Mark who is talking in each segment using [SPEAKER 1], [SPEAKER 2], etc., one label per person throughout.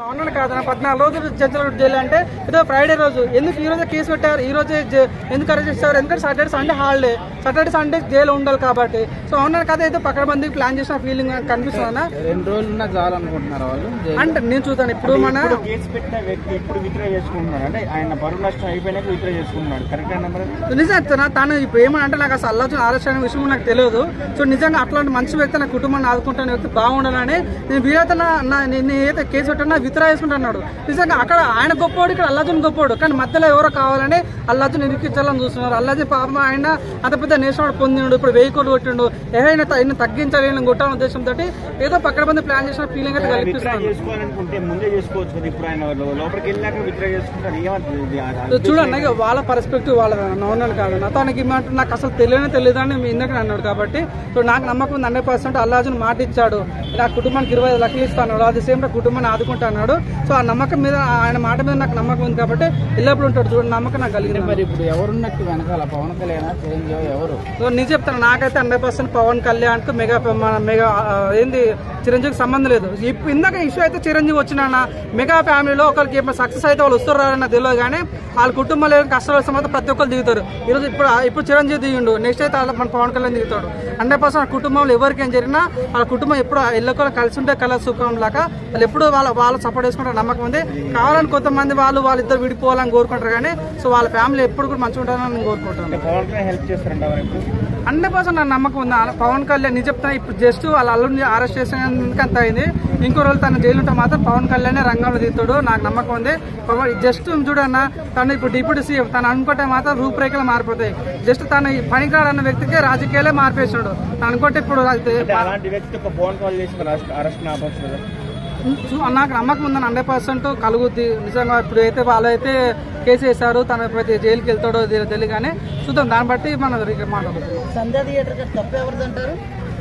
[SPEAKER 1] అవునని కాదన్న 14 రోజులు జడ్జిల జైలు అంటే ఏదో ఫ్రైడే రోజు ఎందుకు ఈ రోజే కేసు పెట్టారు, ఈ రోజే ఎందుకు అరెస్ట్ చేస్తారు? ఎందుకంటే Saturday Sunday holiday, Saturday Sunday jail ఉండాలి కాబట్టి. సో అవునని కదా ఏదో పక్కన మందికి ప్లాన్ చేసిన ఫీలింగ్ కనిపిస్తుంది అన్న.
[SPEAKER 2] 2 రోజులున్నా చాలనుకుంటున్నారు వాళ్ళు
[SPEAKER 1] అంటే నేను చూద్దాను ఇప్పుడు మన
[SPEAKER 3] కేసు పెట్టిన వ్యక్తి ఇప్పుడు విత్డ్రా చేసుకుంటున్నాడు అంటే ఆయన పరువు నష్టం అయిపోయినాక విత్డ్రా చేసుకుంటున్నాడు. కరెక్ట్ నెంబర్
[SPEAKER 1] నిజంగా తను ఇప్పుడు ఏమంటే నాకు అసలు అల్లు అర్జున్ అరెస్ట్ అయిన విషయం నాకు తెలియదు. సో నిజంగా అట్లాంటి మంచి వ్యక్తి నా కుటుంబాన్ని ఆదుకుంటున్న వ్యక్తి బాగుండాలని నేను వీలైతే నేను ఏదైతే కేసు పెట్టినా విత్డ్రా చేసుకుంటున్నాడు. నిజంగా అక్కడ ఆయన గొప్పోడు, ఇక్కడ అల్లు అర్జున్ గొప్పోడు, కానీ మధ్యలో ఎవరో కావాలని అల్లు అర్జున్ ఇరికించాలని చూస్తున్నారు. అల్లు అర్జున్ పాపం ఆయన అంత పెద్ద నేషనల్ పొందిండు, ఇప్పుడు 1000 కోట్లు కొట్టిండు, ఏదైనా తగ్గించాలి కొట్టాలనే ఉద్దేశంతో ఏదో పక్కన మంది ప్లాన్ చేసిన ఫీలింగ్ అయితే కల్పిస్తున్నాను. చూడండి వాళ్ళ పర్స్పెక్టివ్ వాళ్ళ నౌనలు కాదన్న. తనకి ఏమంటారు నాకు అసలు తెలియదు అని మీ ఇందాక అన్నాడు కాబట్టి సో నాకు నమ్మకం ఉంది 100% అల్లు అర్జున్ మాట ఇచ్చాడు, నా కుటుంబానికి 25 లక్షలు ఇస్తాను, అది సేమ్ కుటుంబాన్ని ఆదుకుంటున్నాడు. సో ఆ నమ్మకం మీద ఆయన మాట మీద నాకు నమ్మకం ఉంది కాబట్టి ఎల్లప్పుడు ఉంటాడు. చూడండి నమ్మకం నాకు కలిగింది.
[SPEAKER 2] మరి ఇప్పుడు ఎవరున్నట్టు వెనకాల పవన్ కళ్యాణ్ చిరంజీవి ఎవరు?
[SPEAKER 1] సో నేను చెప్తాను నాకైతే 100% పవన్ కళ్యాణ్ కు మెగా ఏంది చిరంజీవికి సంబంధం లేదు. ఇందాక ఇష్యూ అయితే చిరంజీవి వచ్చిన మెగా ఫ్యామిలీలో ఒకరికి సక్సెస్ అయితే వాళ్ళు వస్తారని తెలియదు, కానీ వాళ్ళ కుటుంబంలో కష్టాలు వస్తే మాత్రం ప్రతి ఒక్కరు దిగుతారు. ఈరోజు ఇప్పుడు చిరంజీవి దిగిండు, నెక్స్ట్ అయితే మన పవన్ కళ్యాణ్ దిగుతాడు. 100% కుటుంబంలో ఎవరికేం జరిగినా వాళ్ళ కుటుంబం ఎప్పుడు ఎల్లొక్కరు కలిసి ఉంటే కల సుఖం లాగా వాళ్ళు ఎప్పుడు వాళ్ళు సపోర్ట్ చేసుకుంటారు నమ్మకం ఉంది. కావాలని కొంతమంది వాళ్ళిద్దరు విడిపోవాలని కోరుకుంటారు, కానీ సో వాళ్ళ ఫ్యామిలీ ఎప్పుడు కూడా మంచిగా ఉంటారని కోరుకుంటాను. 100% నా నమ్మకం ఉంది పవన్ కళ్యాణ్. నేను చెప్తాను ఇప్పుడు జస్ట్ వాళ్ళ అల్లుడిని అరెస్ట్ చేసినందుకు అంత అయింది, ఇంకో రోజు తన జైలు ఉంటే మాత్రం పవన్ కళ్యాణ్ రంగంలో దిగుతాడు నాకు నమ్మకం ఉంది. జస్ట్ చూడన్న తను ఇప్పుడు డిప్యూటీ సీఎం తను అనుకుంటే మాత్రం రూపురేఖలు మారిపోతాయి. జస్ట్ తను పనికిరాడన్న వ్యక్తికి రాజకీయాలే మార్పేసాడు అనుకుంటే ఇప్పుడు నాకు నమ్మకం ఉందని 100% కలుగుద్ది. నిజంగా ఇప్పుడు అయితే వాళ్ళైతే కేసు వేశారు, తన ప్రతి జైలుకి వెళ్తాడో తెలియదు, కానీ చూద్దాం దాన్ని బట్టి మనం మాట్లాడుతున్నాం.
[SPEAKER 4] సంధ్య థియేటర్ తప్పు ఎవరిదంటారు?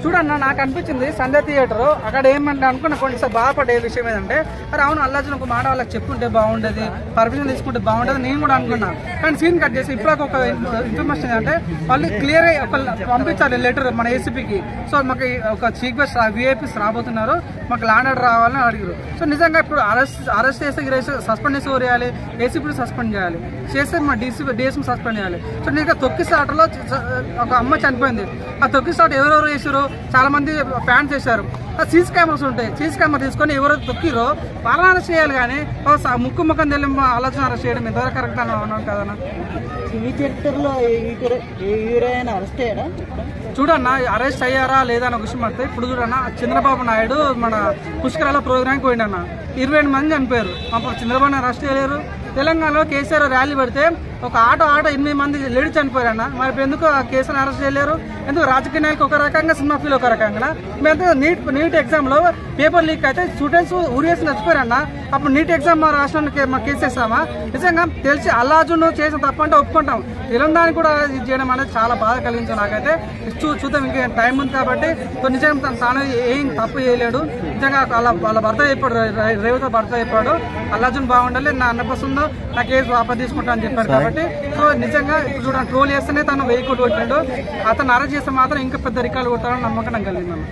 [SPEAKER 1] చూడన్న నాకు అనిపించింది సంధ్య థియేటర్ అక్కడ ఏమంటే అనుకున్న కొన్నిసారి బాధపడే విషయం ఏంటంటే అరే అవును అల్లు అర్జున్ ఒక మాట వాళ్ళకి చెప్పుంటే బాగుండేది, పర్మిషన్ తీసుకుంటే బాగుండేది నేను కూడా అనుకున్నా. కానీ సీన్ కట్ చేసి ఇప్పుడు ఒక ఇన్ఫర్మేషన్ ఏంటంటే వాళ్ళు క్లియర్ అయ్యి ఒక పంపించాలి లెటర్ మన ఏసీపీకి. సో మాకు ఒక చీఫ్ గెస్ట్ విఐపీస్ రాబోతున్నారు, మాకు ల్యాండ్ ఆర్డర్ రావాలని అడిగారు. సో నిజంగా ఇప్పుడు అరెస్ట్ చేస్తే సస్పెండ్ చేసి చేయాలి, ఏసీపీ సస్పెండ్ చేయాలి, చేస్తే మా డిఎస్పీ సస్పెండ్ చేయాలి. సో నీకు తొక్కిసాటలో ఒక అమ్మ చనిపోయింది, ఆ తొక్కిసాట ఎవరెవరు చేశారు, చాలా మంది ఫ్యాన్స్ చేశారు. సీసీ కెమెరాస్ ఉంటాయి, సీసీ కెమెరా తీసుకొని ఎవరు తొక్కిరో వాళ్ళని అరెస్ట్ చేయాలి, కానీ ముఖం తెలియ ఆలోచన అరెస్ట్ చేయడం ఎంతవరకు కరెక్ట్ అని అన్నాను కదన్నా.
[SPEAKER 4] సినీ చరిత్రలో అరెస్ట్ అయ్యారా?
[SPEAKER 1] చూడన్న అరెస్ట్ అయ్యారా లేదా అన్న విషయం పడితే ఇప్పుడు చూడన్న చంద్రబాబు నాయుడు మన పుష్కరాల ప్రోగ్రామ్కి పోయిండన్న 28 మంది చనిపోయారు. అప్పుడు చంద్రబాబు నాయుడు అరెస్ట్ చేయలేరు. తెలంగాణలో కేసీఆర్ ర్యాలీ పెడితే ఒక ఆటో 8 మంది లేడీస్ చనిపోయారన్న. మరి ఇప్పుడు ఎందుకు కేసీఆర్ అరెస్ట్ చేయలేరు? ఎందుకు రాజకీయ నాయకులు ఒక రకంగా సినిమా ఫీల్ ఒక రకంగా? మేము నీట్ ఎగ్జామ్ లో పేపర్ లీక్ అయితే స్టూడెంట్స్ ఊరేసి చచ్చిపోయారన్న. అప్పుడు నీట్ ఎగ్జామ్ రాష్ట్రానికి కేసు వేస్తామా? నిజంగా తెలిసి అల్లు అర్జున్ చేసిన తప్పంటే ఒప్పుకుంటాం, తెలంగాణకి కూడా ఇది చేయడం అనేది చాలా బాధ కలిగించింది నాకైతే. చూద్దాం ఇంకా టైం ఉంది కాబట్టి. నిజంగా తాను ఏం తప్పు చేయలేడు. నిజంగా వాళ్ళ భర్త చెప్పాడు, రేవత భర్త చెప్పాడు అల్లు అర్జున్ బాగుండాలి, నా 100% నా కేసు వాపస్ తీసుకుంటా అని చెప్పారు కాబట్టి. సో నిజంగా ఇప్పుడు చూడండి ట్రోల్ చేస్తేనే తను 1000 కోట్లు కొట్టాడు, అతను అరెస్ట్ చేస్తే మాత్రం ఇంకా పెద్ద రికార్డు కొట్టాలని నమ్మకం నాకు కలిగిందన్న.